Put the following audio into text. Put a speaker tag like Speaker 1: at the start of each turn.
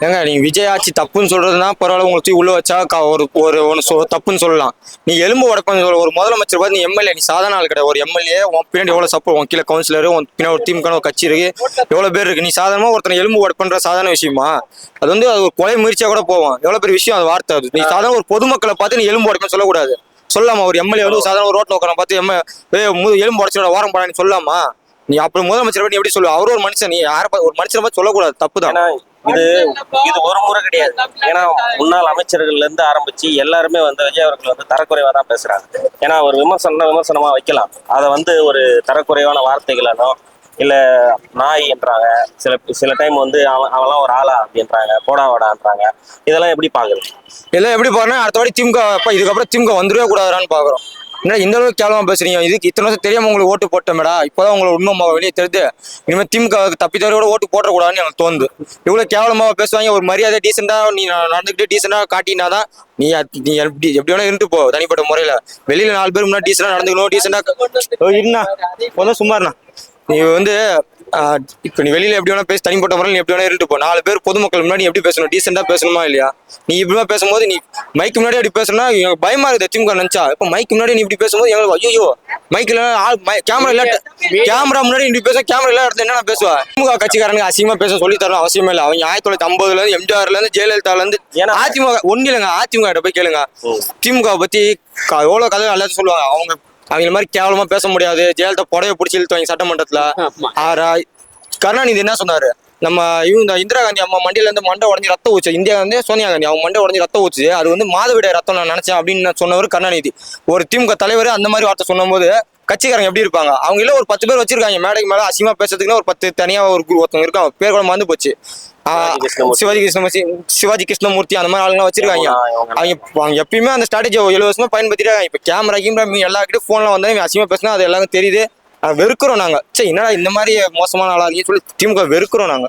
Speaker 1: ஏங்க நீங்க விஜய் ஆட்சி தப்புன்னு சொல்றதுன்னா பரவாயில்ல, உங்களுக்கு உள்ள வச்சா ஒரு ஒன்று தப்புன்னு சொல்லலாம். நீ எலும்பு உடப்பன்னு சொல்ல ஒரு முதலமைச்சர் பார்த்து நீ எம்எல்ஏ, நீ சாதாரண ஆள் கிடையாது. ஒரு எம்எல்ஏ உன் பின்னாடி எவ்வளவு சப்போர்ட், உன் கீழே கவுன்சிலர், உன் பின்னாடி ஒரு திமுக ஒரு கட்சி இருக்கு, எவ்வளவு பேர் இருக்கு. நீ சாதாரணமா ஒருத்தனை எலும்பு உடப்புன்ற சாதாரண விஷயமா? அது வந்து அது ஒரு கொலை முயற்சியா கூட போவோம். எவ்வளவு பெரிய விஷயம் அது வார்த்தை. அது நீ சாதாரண ஒரு பொதுமக்களை பார்த்து நீ எலும்பு உடப்புன்னு சொல்லக்கூடாது. சொல்லாமா? ஒரு எம்எல்ஏ வந்து சாதாரண ஒரு ரோட்ல உட்கார பார்த்து எலும்பு உடச்சோட வாரம் போடான்னு சொல்லாமா? நீ அப்புறம் முதலமைச்சர் நீ எப்படி சொல்லுவ? அவரும் ஒரு மனுஷன், நீ யார ஒரு மனுஷனை பார்த்து சொல்லக்கூடாது, தப்புதான்.
Speaker 2: இது இது ஒரு முறை கிடையாது. ஏன்னா முன்னாள் அமைச்சர்கள்ல இருந்து ஆரம்பிச்சு எல்லாருமே விஜய் அவர்கள் தரக்குறைவா தான் பேசுறாங்க. ஏன்னா ஒரு விமர்சனமா வைக்கலாம், அதை ஒரு தரக்குறைவான வார்த்தைகளோ இல்ல நாய் என்றாங்க, சில டைம் அவெல்லாம் ஒரு ஆளா அப்படின்றாங்க, போடா வாடான்றாங்க. இதெல்லாம் எப்படி பாக்குறது?
Speaker 1: இதெல்லாம் எப்படி பாருன்னா அடுத்த வாட்டி திமுக இதுக்கப்புறம் திமுக வந்துடவே கூடாதான்னு பாக்குறோம். என்ன இந்த அளவுக்கு கேவலமா பேசுறீங்க? இதுக்கு இத்தனை வருஷம் தெரியாம உங்களுக்கு ஓட்டு போட்டோமேடா, இப்பதான் உங்களுக்கு உண்மை வெளியே தெரியுது. இனிமேல் திமுக தப்பி தவிர ஓட்டு போட்டக்கூடாதுன்னு எனக்கு தோணுது. இவ்வளவு கேவலமா பேசுவாங்க. ஒரு மரியாதை டீசெண்டா நீ நடந்துக்கிட்டு டீசெண்டா காட்டினாதான் நீ எப்படி வேணா இருந்துட்டு போ தனிப்பட்ட முறையில. வெளியில 4 பேர் முன்னாடி டீசெண்டா நடந்துக்கணும், டீசெண்டா இருந்தா சும்மா இருந்தா நீ இப்ப நீ வெளியில எப்படி வேணா பேசி தனிப்பட்ட முறையில் நீ எப்படி வேணா இருந்துட்டு போ. 4 பேர் பொதுமக்கள் முன்னாடி எப்படி பேசணும்? டீசெண்டா பேசணுமா இல்லையா? நீ இப்படிமா பேசும்போது நீ மைக்கு முன்னாடி அப்படி பேசணும்னா எனக்கு பயமா இருக்குது. திமுக நினைச்சா இப்ப மைக்கு முன்னாடி நீ இப்படி பேசும்போது எங்களுக்கு ஐயோ, மைக்ல கேமரா இல்ல, கேமரா முன்னாடி இப்படி பேச, கேமரா இல்ல இடத்துல என்ன பேசுவா? திமுக கட்சிக்காரனுக்கு அசிங்கமா பேச சொல்லி தரணும் அவசியமே இல்லை. அவங்க 1950 இருந்து எம்ஜிஆர்ல இருந்து ஜெயலலிதால இருந்து அதிமுக ஒண்ணு இல்லைங்க. அதிமுக கிட்ட போய் கேளுங்க, திமுக பத்தி எவ்வளவு கதை எல்லாத்தையும் சொல்லுவாங்க. அவங்க மாதிரி கேவலமா பேச முடியாது. ஜெயலலிதா புடவை பிடிச்சி இழுத்துவாங்க சட்டமன்றத்துல. கருணாநிதி என்ன சொன்னாரு? நம்ம இந்திரா காந்தி அம்மா மண்டியில இருந்து மண்டை உடஞ்சி ரத்தம் ஊச்சு, இந்தியா சோனியா காந்தி அவங்க மண்டை உடஞ்சி ரத்தம் ஊச்சு, அது மாதவிடாய் ரத்தம் நான் நினைச்சேன் அப்படின்னு சொன்னவர் கருணாநிதி. ஒரு திமுக தலைவர் அந்த மாதிரி வார்த்தை சொன்னும் போது கட்சிக்காரங்க எப்படி இருப்பாங்க? அவங்க இல்ல ஒரு 10 பேர் வச்சிருக்காங்க மேடைக்கு மேல அசிங்கமா பேசுறதுக்குன்னு ஒரு 10 தனியா ஒருத்தவங்க இருக்காங்க, பேர் கூட மறந்து போச்சு. சிவாஜி கிருஷ்ணமூர்த்தி அந்த மாதிரி ஆளுங்க வச்சிருக்காங்க. அவங்க எப்பயுமே அந்த ஸ்ட்ராட்டஜி 7 வருஷமா பயன்படுத்திட்டு இப்ப கேமரா எல்லாருக்கிட்டும் போன்ல வந்தா அசிங்கமா பேசினா அது எல்லாரும் தெரியுது. வெறுக்கிறோம் நாங்க. சரி என்னடா இந்த மாதிரி மோசமான ஆளா இருக்கீங்கன்னு சொல்லி திமுக வெறுக்கிறோம் நாங்க.